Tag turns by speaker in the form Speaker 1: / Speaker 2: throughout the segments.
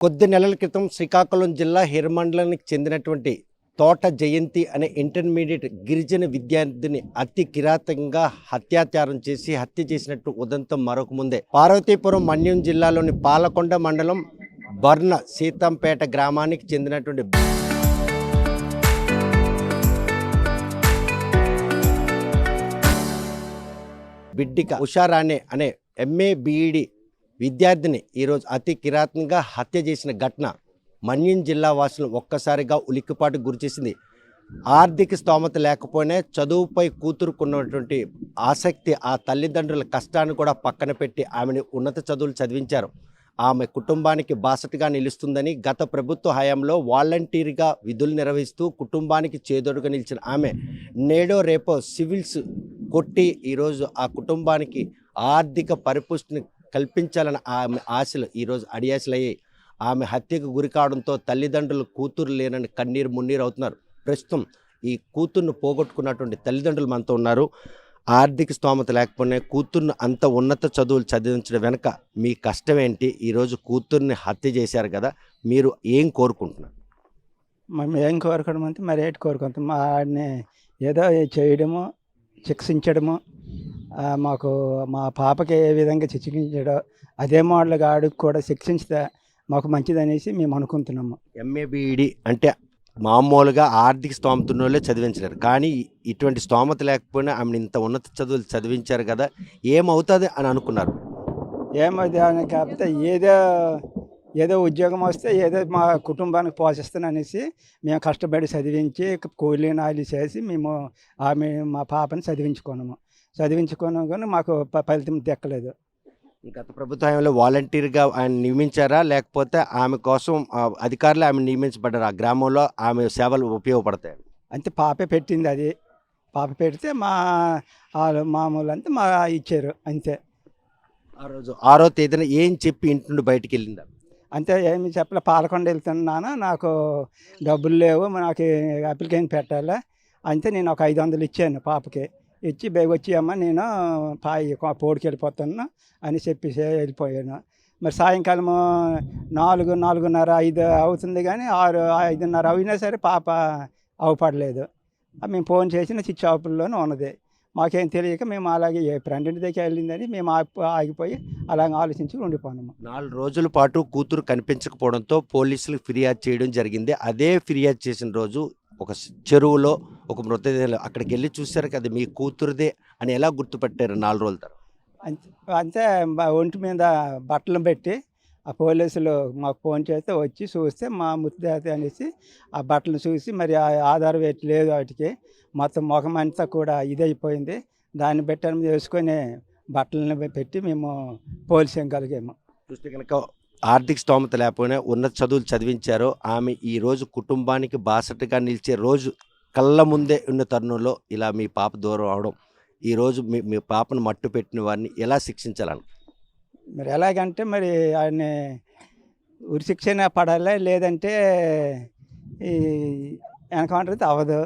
Speaker 1: కొద్ది నెలల క్రితం శ్రీకాకుళం జిల్లా హిరమండలానికి చెందినటువంటి తోట జయంతి అనే ఇంటర్మీడియట్ గిరిజన విద్యార్థిని అతి కిరాతకంగా హత్య చేసినట్టు ఉదంతం మరొక ముందే పార్వతీపురం మన్యం జిల్లాలోని పాలకొండ మండలం బర్న సీతంపేట గ్రామానికి చెందినటువంటి బిడ్డిక ఉషారాణి అనే ఎంఏ బీఈడి విద్యార్థిని ఈరోజు అతి కిరాతకంగా హత్య చేసిన ఘటన మన్యం జిల్లా వాసులను ఒక్కసారిగా ఉలిక్కిపాటు గురిచేసింది. ఆర్థిక స్తోమత లేకపోయినా చదువుపై కూతురుకున్నటువంటి ఆసక్తి ఆ తల్లిదండ్రుల కష్టాన్ని కూడా పక్కన పెట్టి ఆమెను ఉన్నత చదువులు చదివించారు. ఆమె కుటుంబానికి బాసటగా నిలుస్తుందని గత ప్రభుత్వ హయాంలో వాలంటీర్గా విధులు నిర్వహిస్తూ కుటుంబానికి చేదోడుగా నిలిచిన ఆమె నేడో రేపో సివిల్స్ కొట్టి ఈరోజు ఆ కుటుంబానికి ఆర్థిక పరిపుష్టిని కల్పించాలని ఆమె ఆశలు ఈరోజు అడియాసలయ్యాయి. ఆమె హత్యకు గురి కావడంతో తల్లిదండ్రులు కూతురు లేనని కన్నీరు మున్నీరు అవుతున్నారు. ప్రస్తుతం ఈ కూతుర్ను పోగొట్టుకున్నటువంటి తల్లిదండ్రులు మనతో ఉన్నారు. ఆర్థిక స్తోమత లేకపోయినా కూతుర్ను అంత ఉన్నత చదువులు చదివించడం వెనక మీ కష్టం ఏంటి? ఈరోజు కూతుర్ని హత్య చేశారు కదా, మీరు ఏం కోరుకుంటున్నారు?
Speaker 2: మేము ఏం కోరుకోవడం అంటే మరి ఏంటి కోరుకుంటాం, మా ఆడిని ఏదో చేయడము, శిక్షించడము, మాకు మా పాపకి ఏ విధంగా శిక్షించాడో అదే మోడల్గా ఆడికి కూడా శిక్షించితే మాకు మంచిదనేసి మేము అనుకుంటున్నాము.
Speaker 1: ఎంఏబిఈడి అంటే మామూలుగా ఆర్థిక స్తోమత ఉన్న వాళ్ళే చదివించలేరు, కానీ ఇటువంటి స్తోమత లేకపోయినా ఆమెను ఇంత ఉన్నత చదువులు చదివించారు కదా, ఏమవుతుంది అని అనుకున్నారు?
Speaker 2: ఏమవుతుంది అని కాకపోతే ఏదో ఉద్యోగం వస్తే ఏదో మా కుటుంబానికి పోషిస్తాననేసి మేము కష్టపడి చదివించి కూలీ నాలి చేసి మేము మా పాపని చదివించుకున్నాము కానీ మాకు ఫలితం దక్కలేదు.
Speaker 1: గత ప్రభుత్వంలో వాలంటీర్గా ఆయన నియమించారా, లేకపోతే ఆమె కోసం అధికారులు ఆమె నియమించబడ్డారు? ఆ గ్రామంలో ఆమె సేవలు ఉపయోగపడతాయి
Speaker 2: అంతే. పాపే పెట్టింది, అది పాప పెడితే మామూలు అంతా ఇచ్చారు అంతే.
Speaker 1: ఆ రోజు 6వ తేదీన ఏం చెప్పి ఇంటి నుండి బయటికి వెళ్ళిందా?
Speaker 2: అంతే, ఏమి చెప్పలే. పాలకొండ వెళ్తున్నాను, నాకు డబ్బులు లేవు, నాకు అప్లికేషన్ పెట్టాలి అంతే. నేను ఒక 500 ఇచ్చాను పాపకి. ఇచ్చి వచ్చి అమ్మ నేను పోడికి వెళ్ళిపోతాను అని చెప్పి వెళ్ళిపోయాను. మరి సాయంకాలము 4:30 5 అవుతుంది, కానీ 5:30 అయినా సరే పాప అవపడలేదు. మేము ఫోన్ చేసిన స్విచ్ ఆఫ్లోనే ఉన్నది. మాకేం తెలియక మేము అలాగే ఫ్రెండ్ ఇంటి దగ్గర వెళ్ళిందని మేము ఆగిపోయి అలాగే ఆలోచించి ఉండిపోయాము.
Speaker 1: 4 రోజుల పాటు కూతురు కనిపించకపోవడంతో పోలీసులకు ఫిర్యాదు చేయడం జరిగింది. అదే ఫిర్యాదు చేసిన రోజు ఒక చెరువులో ఒక మృతదేహం అక్కడికి వెళ్ళి చూశారు కదా, మీ కూతురుదే అని ఎలా గుర్తుపట్టారు 4 రోజుల తర్వాత?
Speaker 2: అంతే ఒంటి మీద బట్టలు పెట్టి ఆ పోలీసులు మాకు ఫోన్ చేస్తే వచ్చి చూస్తే మా ముత్తేత అనేసి ఆ బట్టలు చూసి మరి ఆధారం ఎట్టి లేదు, వాటికి మొత్తం ముఖం అంతా కూడా ఇదైపోయింది. దాన్ని బట్టి వేసుకొని బట్టలను పెట్టి మేము పోలీసు చేయగలిగాము.
Speaker 1: చూస్తే కనుక ఆర్థిక స్తోమత లేకపోయినా ఉన్నత చదువులు చదివించారో ఆమె ఈరోజు కుటుంబానికి బాసటగా నిలిచే రోజు కళ్ళ ముందే ఉన్న తరుణంలో ఇలా మీ పాప దూరం అవడం, ఈరోజు మీ పాపను మట్టు పెట్టిన వారిని ఎలా శిక్షించాలని?
Speaker 2: మరి ఎలాగంటే మరి ఆయన్ని ఉరిశిక్షణ పడాలి, లేదంటే ఈ ఎన్కౌంటర్ అయితే అవ్వదు.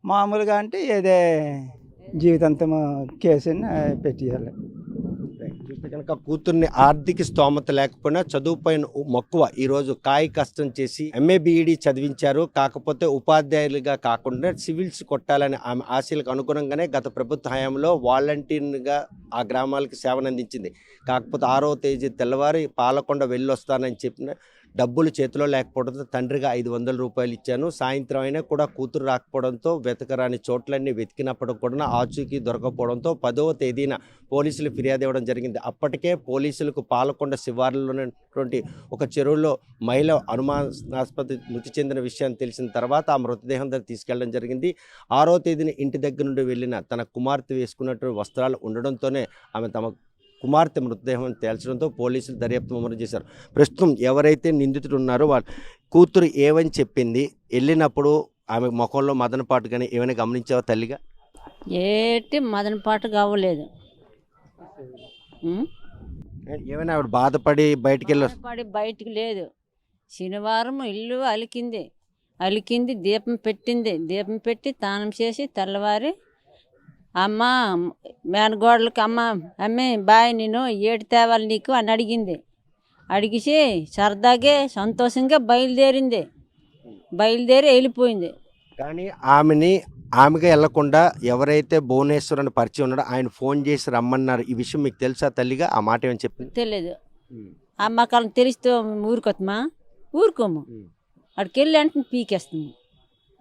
Speaker 2: మామూలుగా అంటే ఏదే జీవితాంతము కేసుని పెట్టేయాలి.
Speaker 1: చూస్తే కనుక కూతుర్ని ఆర్థిక స్తోమత లేకపోయినా చదువుపైన మక్కువ ఈరోజు కాయ కష్టం చేసి ఎంఏబిఈడి చదివించారు. కాకపోతే ఉపాధ్యాయులుగా కాకుండా సివిల్స్ కొట్టాలని ఆమె ఆశలకు అనుగుణంగానే గత ప్రభుత్వ హయాంలో వాలంటీర్గా ఆ గ్రామాలకు సేవనందించింది. కాకపోతే 6వ తేదీ తెల్లవారి పాలకొండ వెళ్ళొస్తానని చెప్పిన డబ్బులు చేతిలో లేకపోవడంతో తండ్రిగా 500 రూపాయలు ఇచ్చాను, సాయంత్రం అయినా కూడా కూతురు రాకపోవడంతో వెతకరాని చోట్లన్నీ వెతికినప్పుడు కూడా ఆచూకీ దొరకపోవడంతో 10వ తేదీన పోలీసులు ఫిర్యాదు ఇవ్వడం జరిగింది. అప్పటికే పోలీసులకు పాలకొండ శివార్లలో ఉన్నటువంటి ఒక చెరువులో మహిళ అనుమానాస్పద మృతి చెందిన విషయాన్ని తెలిసిన తర్వాత ఆ మృతదేహం దగ్గర తీసుకెళ్లడం జరిగింది. 6వ తేదీన ఇంటి దగ్గర నుండి వెళ్ళిన తన కుమార్తె వేసుకున్నటువంటి వస్త్రాలు ఉండడంతోనే ఆమె తమ కుమార్తె మృతదేహం తేల్చడంతో పోలీసులు దర్యాప్తు ముమ్మరం చేశారు. ప్రస్తుతం ఎవరైతే నిందితుడు ఉన్నారో వాళ్ళ కూతురు ఏమని చెప్పింది, వెళ్ళినప్పుడు ఆమె ముఖంలో మదనపాటు కానీ ఏమైనా గమనించావా తల్లిగా?
Speaker 3: ఏటి మదనపాటు కావలేదు.
Speaker 1: ఏమైనా ఆవిడ బాధపడి బయటికి
Speaker 3: బయటికి లేదు. శనివారం ఇల్లు అలికింది, దీపం పెట్టి తానం చేసి తెల్లవారి అమ్మ మేనగోడలకి అమ్మే బాయ్ నేను ఏడు తేవాలి నీకు అని అడిగింది. అడిగిసి సరదాగే సంతోషంగా బయలుదేరి వెళ్ళిపోయింది.
Speaker 1: కానీ ఆమెగా వెళ్లకుండా ఎవరైతే భువనేశ్వర్ అని పరిచయం ఉన్నాడో ఆయన ఫోన్ చేసి రమ్మన్నారు. ఈ విషయం మీకు తెలుసా తల్లిగా? ఆ మాట ఏమని చెప్పింది?
Speaker 3: తెలియదు. మాకు తెలిస్తే ఊరుకోతమా? ఊరుకోము. అక్కడికి వెళ్ళి అంటే పీకేస్తాము.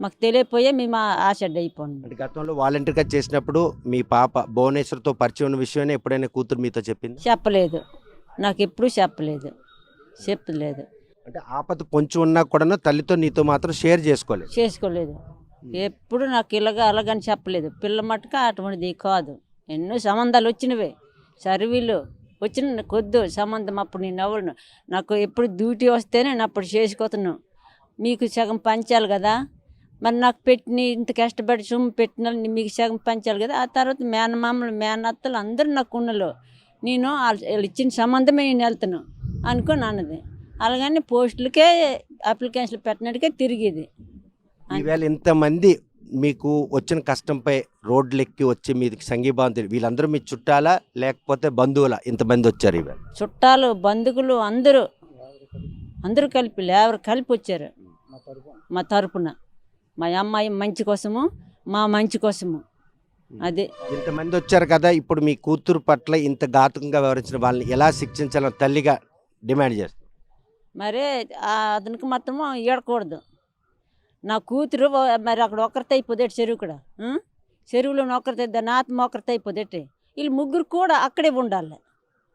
Speaker 3: మాకు తెలియపోయే మేము ఆషడ్ అయిపోయాము.
Speaker 1: అంటే గతంలో వాలంటీర్గా చేసినప్పుడు మీ పాప భువనేశ్వర్తో పరిచయం ఉన్న విషయాన్ని ఎప్పుడైనా కూతురు మీతో చెప్పింది?
Speaker 3: చెప్పలేదు. నాకు ఎప్పుడు చెప్పలేదు.
Speaker 1: అంటే ఆపద కొంచెం ఉన్నా కూడా తల్లితో నీతో మాత్రం షేర్
Speaker 3: చేసుకోలేదు. ఎప్పుడు నాకు అలాగని చెప్పలేదు. పిల్ల మట్టుక అటువంటిది కాదు. ఎన్నో సంబంధాలు వచ్చినవే, సర్వీలు వచ్చిన కొద్దు సంబంధం. అప్పుడు నేను ఎవరు నాకు ఎప్పుడు డ్యూటీ వస్తేనే నేను అప్పుడు చేసుకోతున్నాను. మీకు సగం పంచాలి కదా, మరి నాకు పెట్టిన ఇంత కష్టపడి సొమ్ము పెట్టిన మీకు సగం పంచాలి కదా. ఆ తర్వాత మేనమామలు మేనత్తలు అందరూ నాకు ఉన్నలో నేను వాళ్ళు ఇచ్చిన సంబంధమే నేను వెళ్తాను అనుకోని అన్నది. అలాగని పోస్టులకే అప్లికేషన్లు పెట్టినట్టుగా తిరిగేది.
Speaker 1: ఈవేళ ఇంతమంది మీకు వచ్చిన కష్టంపై రోడ్లెక్కి వచ్చి మీది సంఘీభావం వీళ్ళందరూ మీ చుట్టాలా లేకపోతే బంధువులా? ఇంతమంది వచ్చారు ఈవేళ?
Speaker 3: చుట్టాలు, బంధువులు అందరూ కలిపి ఎవరు కలిపి వచ్చారు మా తరపున. మా అమ్మాయి మంచి కోసము, మా మంచి కోసము. అదే
Speaker 1: ఇంతమంది వచ్చారు కదా, ఇప్పుడు మీ కూతురు పట్ల ఇంత ఘాతుకంగా వ్యవహరించిన వాళ్ళని ఎలా శిక్షించాలని తల్లిగా డిమాండ్ చేస్తారు?
Speaker 3: మరే అతనికి మాత్రము ఏడకూడదు. నా కూతురు మరి అక్కడ ఒక్కరితో అయిపోదేటి చెరువు కూడా, చెరువులో ఒక్కరితో దాని ఆత్మ ఒక్కరితో అయిపోదేటి. వీళ్ళు ముగ్గురు కూడా అక్కడే ఉండాలి.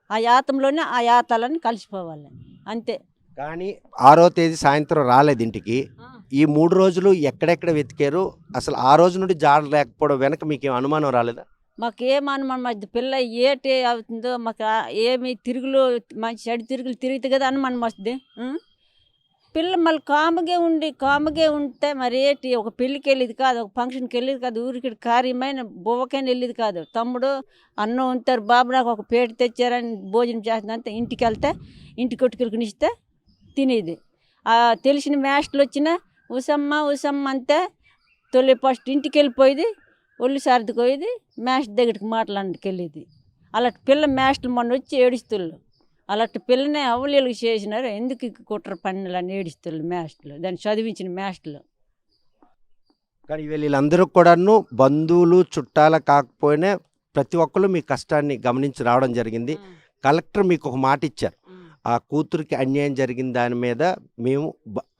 Speaker 3: ఆ యాతంలోనే ఆ యాతాలని కలిసిపోవాలి అంతే.
Speaker 1: కానీ 6వ తేదీ సాయంత్రం రాలేదు ఇంటికి. ఈ 3 రోజులు ఎక్కడెక్కడ వెతికారు? అసలు ఆ రోజు నుండి జాడ లేకపోవడం వెనక మీకు అనుమానం రాలేదా?
Speaker 3: మాకేం అనుమానం, మధ్య పిల్ల ఏటి అవుతుందో మాకు ఏమి తిరుగులు మంచి చెడు తిరుగులు తిరిగితే కదా అనుమానం వస్తుంది. పిల్ల మళ్ళీ కాముగే ఉంటే మరి ఏంటి, ఒక పెళ్ళికి వెళ్ళేది కాదు, ఒక ఫంక్షన్కి వెళ్ళేది కాదు, ఊరికి కార్యమైన బువ్వకైనా వెళ్ళేది కాదు. తమ్ముడు అన్నం ఉంటారు, బాబు నాకు ఒక పేట తెచ్చారని భోజనం చేస్తుందంటే ఇంటికి వెళ్తే ఇంటి కొట్టుకుని ఇస్తే తినేది. తెలిసిన మేస్టర్లు వచ్చినా ఉసమ్మ అంతే తొలి ఫస్ట్ ఇంటికి వెళ్ళిపోయేది, ఒళ్ళు సర్దుకోయేది, మేస్టర్ దగ్గరికి మాట్లాడికి వెళ్ళేది. అలాంటి పిల్ల మేస్టర్లు మొన్న వచ్చి ఏడుస్తుళ్ళు. అలాంటి పిల్లనే అవలీలకు చేసినారు. ఎందుకు కుట్ర పన్నులు అని ఏడుస్తుళ్ళు మేస్టర్లు, దాన్ని చదివించిన మేస్టర్లు.
Speaker 1: కానీ వీళ్ళందరూ కూడాను బంధువులు చుట్టాల కాకపోయినా ప్రతి ఒక్కరు మీ కష్టాన్ని గమనించి రావడం జరిగింది. కలెక్టర్ మీకు ఒక మాట ఇచ్చారు, ఆ కూతురికి అన్యాయం జరిగిన దాని మీద మేము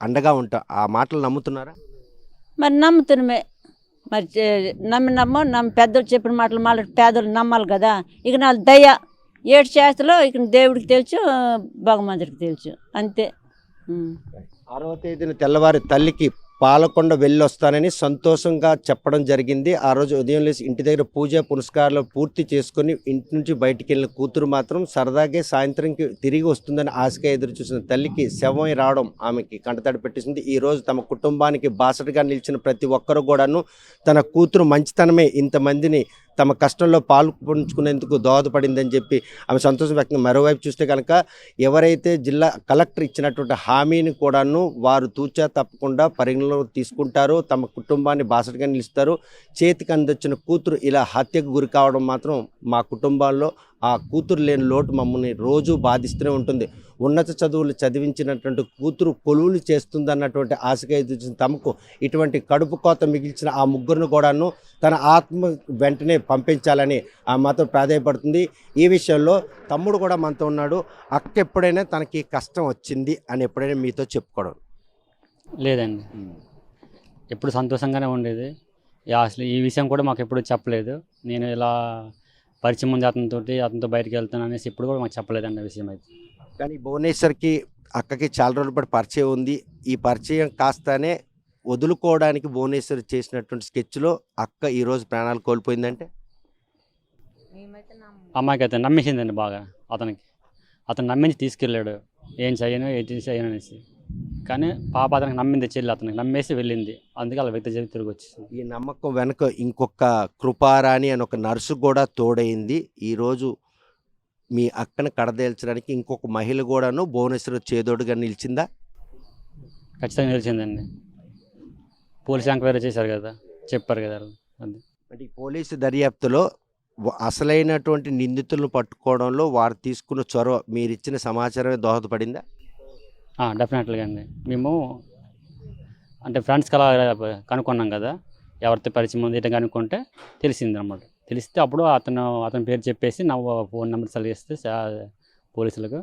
Speaker 1: అండగా ఉంటాం. ఆ మాటలు నమ్ముతున్నారా?
Speaker 3: మరి నమ్ముతున్నామే. మరి నమ్మ పెద్దలు చెప్పిన మాటలు పేదలు నమ్మాలి కదా. ఇక నా దయ ఏడు చేస్తలో ఇక దేవుడికి తెలుసు, భగవంతుడికి తెలుసు అంతే.
Speaker 1: 6వ తేదీన తెల్లవారి తల్లికి పాలకొండ వెళ్ళొస్తానని సంతోషంగా చెప్పడం జరిగింది. ఆ రోజు ఉదయం లేచి ఇంటి దగ్గర పూజ పునస్కారాలు పూర్తి చేసుకుని ఇంటి నుంచి బయటికి వెళ్ళిన కూతురు మాత్రం సరదాగే సాయంత్రంకి తిరిగి వస్తుందని ఆశగా ఎదురు చూసిన తల్లికి శవం రావడం ఆమెకి కంటతడి పెట్టింది. ఈ రోజు తమ కుటుంబానికి బాసటగా నిలిచిన ప్రతి ఒక్కరు కూడాను తన కూతురు మంచితనమే ఇంతమందిని తమ కష్టంలో పాల్పంచుకునేందుకు దోహదపడిందని చెప్పి ఆమె సంతోషం వ్యక్తం. మరోవైపు చూస్తే కనుక ఎవరైతే జిల్లా కలెక్టర్ ఇచ్చినటువంటి హామీని కూడాను వారు తూచా తప్పకుండా పరిగణలో తీసుకుంటారో, తమ కుటుంబాన్ని బాసటగా నిలుస్తారు. చేతికి అందొచ్చిన కూతురు ఇలా హత్యకు గురి కావడం మాత్రం మా కుటుంబాల్లో ఆ కూతురు లేని లోటు మమ్మల్ని రోజు బాధిస్తూనే ఉంటుంది. ఉన్నత చదువులు చదివించినటువంటి కూతురు కొలువులు చేస్తుందన్నటువంటి ఆశగా ఎదుర్చిన తమకు ఇటువంటి కడుపు కోత మిగిల్చిన ఆ ముగ్గురిని కూడాను తన ఆత్మ వెంటనే పంపించాలని ఆ మాత్రం ప్రాధాయపడుతుంది. ఈ విషయంలో తమ్ముడు కూడా మనతో ఉన్నాడు. అక్క ఎప్పుడైనా తనకి కష్టం వచ్చింది అని ఎప్పుడైనా మీతో చెప్పుకోవడం?
Speaker 4: లేదండి, ఎప్పుడు సంతోషంగానే ఉండేది. అసలు ఈ విషయం కూడా మాకు ఎప్పుడు చెప్పలేదు. నేను ఇలా పరిచయం ఉంది అతనితో బయటకు వెళ్తాను అనేసి ఇప్పుడు కూడా మాకు చెప్పలేదండి ఆ విషయం అయితే.
Speaker 1: కానీ భువనేశ్వర్కి అక్కకి చాలా రోజుల పాటు పరిచయం ఉంది. ఈ పరిచయం కాస్తానే వదులుకోవడానికి భువనేశ్వర్ చేసినటువంటి స్కెచ్లో అక్క ఈరోజు ప్రాణాలు కోల్పోయిందంటే
Speaker 4: అమ్మాయికి అయితే నమ్మేసిందండి బాగా. అతను నమ్మించి తీసుకెళ్ళాడు, ఏం చేయను అనేసి. కానీ పాప అతనికి నమ్మింది, చెల్లి అతనికి నమ్మేసి వెళ్ళింది. అందుకే అలా వ్యక్తి చెప్పి తిరిగి వచ్చింది.
Speaker 1: ఈ నమ్మకం వెనుక ఇంకొక కృపారాణి అని ఒక నర్సు కూడా తోడైంది. ఈరోజు మీ అక్కను కడదేల్చడానికి ఇంకొక మహిళ కూడాను భువనేశ్వర్ చేదోడుగా నిలిచిందా?
Speaker 4: ఖచ్చితంగా నిలిచిందండి. పోలీసు ఎంక్వైరీ చేశారు కదా, చెప్పారు కదా. అది
Speaker 1: అంటే ఈ పోలీసు దర్యాప్తులో అసలైనటువంటి నిందితులను పట్టుకోవడంలో వారు తీసుకున్న చొరవ మీరిచ్చిన సమాచారమే దోహదపడిందా?
Speaker 4: డెఫినెట్గా అండి. మేము అంటే ఫ్రెండ్స్కి అలా కనుక్కున్నాం కదా, ఎవరితో పరిచయం ఉంది ఇట్లా కనుక్కుంటే తెలిసింది అనమాట. తెలిస్తే అప్పుడు అతని పేరు చెప్పేసి నా ఫోన్ నెంబర్ సెలెక్ట్ చేస్తే పోలీసులకు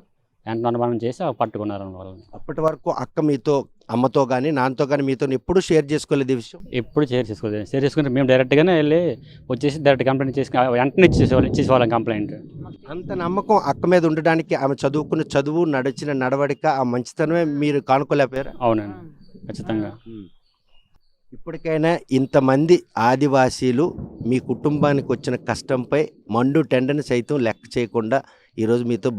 Speaker 4: వెంటనే అనుమానం చేసి పట్టుకున్నారు వాళ్ళని.
Speaker 1: అప్పటి వరకు అక్క మీతో, అమ్మతో కానీ నాన్నతో కానీ మీతో ఎప్పుడు షేర్ చేసుకోలేదు ఈ విషయం?
Speaker 4: ఎప్పుడు షేర్ చేసుకోలేదు. షేర్ చేసుకుంటే మేము డైరెక్ట్గానే వెళ్ళి వచ్చేసి డైరెక్ట్ కంప్లైంట్ చేసుకుని వెంటనే ఇచ్చేసేవాళ్ళం కంప్లైంట్.
Speaker 1: అంత నమ్మకం అక్క మీద ఉండడానికి ఆమె చదువుకున్న చదువు, నడిచిన నడవడిక, ఆ మంచితనమే మీరు కానుకోలేకపోయారా?
Speaker 4: అవునండి, ఖచ్చితంగా.
Speaker 1: ఇప్పటికైనా ఇంతమంది ఆదివాసీలు మీ కుటుంబానికి వచ్చిన కష్టంపై మండు టెండని సైతం లెక్క చేయకుండా ఈరోజు మీతో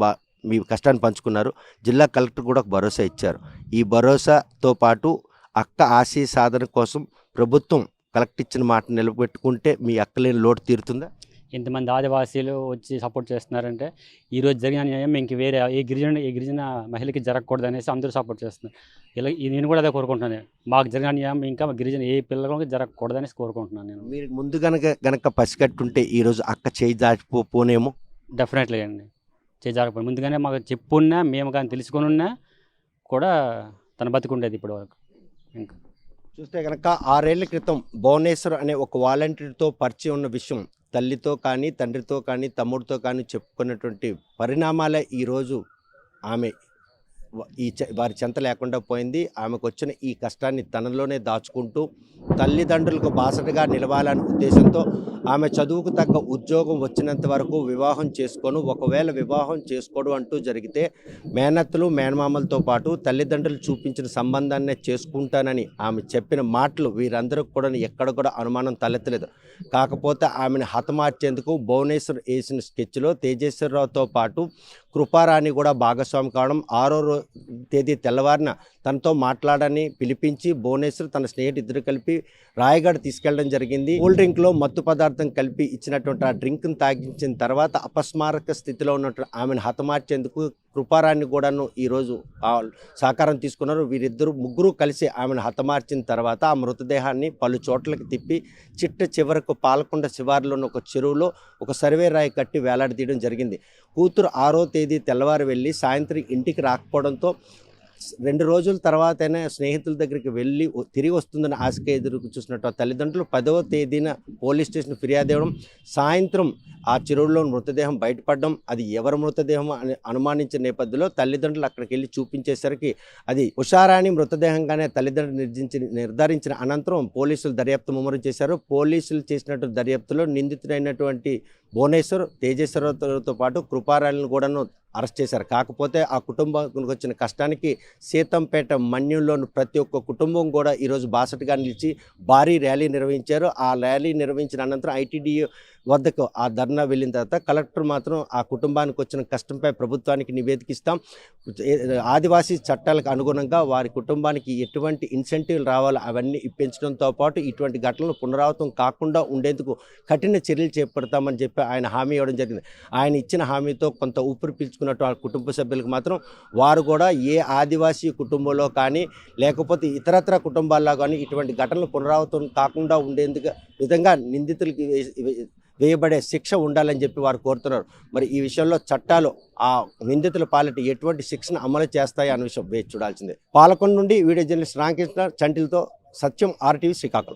Speaker 1: మీ కష్టాన్ని పంచుకున్నారు. జిల్లా కలెక్టర్ కూడా ఒక భరోసా ఇచ్చారు. ఈ భరోసాతో పాటు అక్క ఆశయ సాధన కోసం ప్రభుత్వం కలెక్టర్ ఇచ్చిన మాట నిలబెట్టుకుంటే మీ అక్కలేని లోటు తీరుతుందా?
Speaker 4: ఇంతమంది ఆదివాసీలు వచ్చి సపోర్ట్ చేస్తున్నారంటే ఈరోజు జరిగిన న్యాయం ఇంక వేరే ఏ గిరిజన మహిళకి జరగకూడదు అనేసి అందరూ సపోర్ట్ చేస్తున్నారు. ఇలా నేను కూడా అదే కోరుకుంటున్నాను. మాకు జరిగిన న్యాయం ఇంకా గిరిజన ఏ పిల్లలకి జరగకూడదు అనేసి కోరుకుంటున్నాను నేను.
Speaker 1: మీరు ముందు గనక పసిగట్టుంటే ఈరోజు అక్క చేయి దాచిపోనేమో.
Speaker 4: డెఫినెట్లీ అండి, చేయకపోయి ముందుగానే మాకు చెప్పున్నా, మేము కానీ తెలుసుకొని ఉన్నా కూడా తన బతికుండేది ఇప్పటి వరకు. ఇంకా
Speaker 1: చూస్తే కనుక 6 ఏళ్ల క్రితం భువనేశ్వర్ అనే ఒక వాలంటీర్తో పరిచయం ఉన్న విషయం తల్లితో కానీ, తండ్రితో కానీ, తమ్ముడితో కానీ చెప్పుకున్నటువంటి పరిణామాలే ఈరోజు ఆమె వారి చెంత లేకుండా పోయింది. ఆమెకు వచ్చిన ఈ కష్టాన్ని తనలోనే దాచుకుంటూ తల్లిదండ్రులకు బాసటగా నిలవాలనే ఉద్దేశంతో ఆమె చదువుకు తగ్గ ఉద్యోగం వచ్చినంత వరకు వివాహం చేసుకోను, ఒకవేళ వివాహం చేసుకోవడం అంటూ జరిగితే మేనత్తలు, మేనమామలతో పాటు తల్లిదండ్రులు చూపించిన సంబంధాన్నే చేసుకుంటానని ఆమె చెప్పిన మాటలు వీరందరికీ కూడా ఎక్కడ కూడా అనుమానం తలెత్తలేదు. కాకపోతే ఆమెను హతమార్చేందుకు భువనేశ్వర్ వేసిన స్కెచ్లో తేజేశ్వరరావుతో పాటు కృపారాణి కూడా భాగస్వామి కావడం, 6వ తేదీ తెల్లవారిన తనతో మాట్లాడని పిలిపించి భువనేశ్వర్ తన స్నేహితుడు కలిపి రాయగఢ్ తీసుకెళ్లడం జరిగింది. కూల్ డ్రింక్లో మత్తు పదార్థం కలిపి ఇచ్చినటువంటి ఆ డ్రింక్ను తాగించిన తర్వాత అపస్మారక స్థితిలో ఉన్నటువంటి ఆమెను హతమార్చేందుకు కృపారాన్ని కూడాను ఈరోజు సహకారం తీసుకున్నారు. ముగ్గురు కలిసి ఆమెను హతమార్చిన తర్వాత ఆ మృతదేహాన్ని పలు చోట్లకి తిప్పి చివరకు పాలకొండ శివారులోని ఒక చెరువులో ఒక సర్వే రాయి కట్టి వేలాడదీయడం జరిగింది. కూతురు 6వ తేదీ తెల్లవారు వెళ్ళి సాయంత్రం ఇంటికి రాకపోవడంతో 2 రోజుల తర్వాతైనా స్నేహితుల దగ్గరికి వెళ్ళి తిరిగి వస్తుందని ఆశగా ఎదురు చూసినట్టు తల్లిదండ్రులు 10వ తేదీన పోలీస్ స్టేషన్ ఫిర్యాదు ఇవ్వడం, సాయంత్రం ఆ చెరువులో మృతదేహం బయటపడడం, అది ఎవరి మృతదేహం అని అనుమానించిన నేపథ్యంలో తల్లిదండ్రులు అక్కడికి వెళ్ళి చూపించేసరికి అది ఉషారాణి మృతదేహంగానే తల్లిదండ్రులు నిర్ధారించిన అనంతరం పోలీసులు దర్యాప్తు ముమ్మరం చేశారు. పోలీసులు చేసినట్టు దర్యాప్తులో నిందితుడైనటువంటి భువనేశ్వర్, తేజేశ్వరరావుతో పాటు కృపారాణిని కూడాను అరెస్ట్ చేశారు. కాకపోతే ఆ కుటుంబానికి వచ్చిన కష్టానికి సీతంపేట మన్యంలోని ప్రతి ఒక్క కుటుంబం కూడా ఈరోజు బాసటగా నిలిచి భారీ ర్యాలీ నిర్వహించారు. ఆ ర్యాలీ నిర్వహించిన అనంతరం ఐటీడీఏ వద్దకు ఆ ధర్నా వెళ్ళిన తర్వాత కలెక్టర్ మాత్రం ఆ కుటుంబానికి వచ్చిన కష్టంపై ప్రభుత్వానికి నివేదిక ఇస్తాం, ఆదివాసీ చట్టాలకు అనుగుణంగా వారి కుటుంబానికి ఎటువంటి ఇన్సెంటివ్లు రావాలో అవన్నీ ఇప్పించడంతో పాటు ఇటువంటి ఘటనలు పునరావృతం కాకుండా ఉండేందుకు కఠిన చర్యలు చేపడతామని చెప్పి ఆయన హామీ ఇవ్వడం జరిగింది. ఆయన ఇచ్చిన హామీతో కొంత ఊపిరి పీల్చుకున్నట్టు ఆ కుటుంబ సభ్యులకు మాత్రం వారు కూడా ఏ ఆదివాసీ కుటుంబంలో కానీ లేకపోతే ఇతరత్ర కుటుంబాల్లో కానీ ఇటువంటి ఘటనలు పునరావృతం కాకుండా ఉండేందుకు విధంగా నిందితులకి వేయబడే శిక్ష ఉండాలని చెప్పి వారు కోరుతున్నారు. మరి ఈ విషయంలో చట్టాలు ఆ నిందితుల పాలిట ఎటువంటి శిక్షను అమలు చేస్తాయి అనే విషయం వేచి చూడాల్సిందే. పాలకొండ నుండి వీడియో జర్నలిస్ట్ రామకృష్ణ చంటిల్తో సత్యం, RTV శ్రీకాకుళం.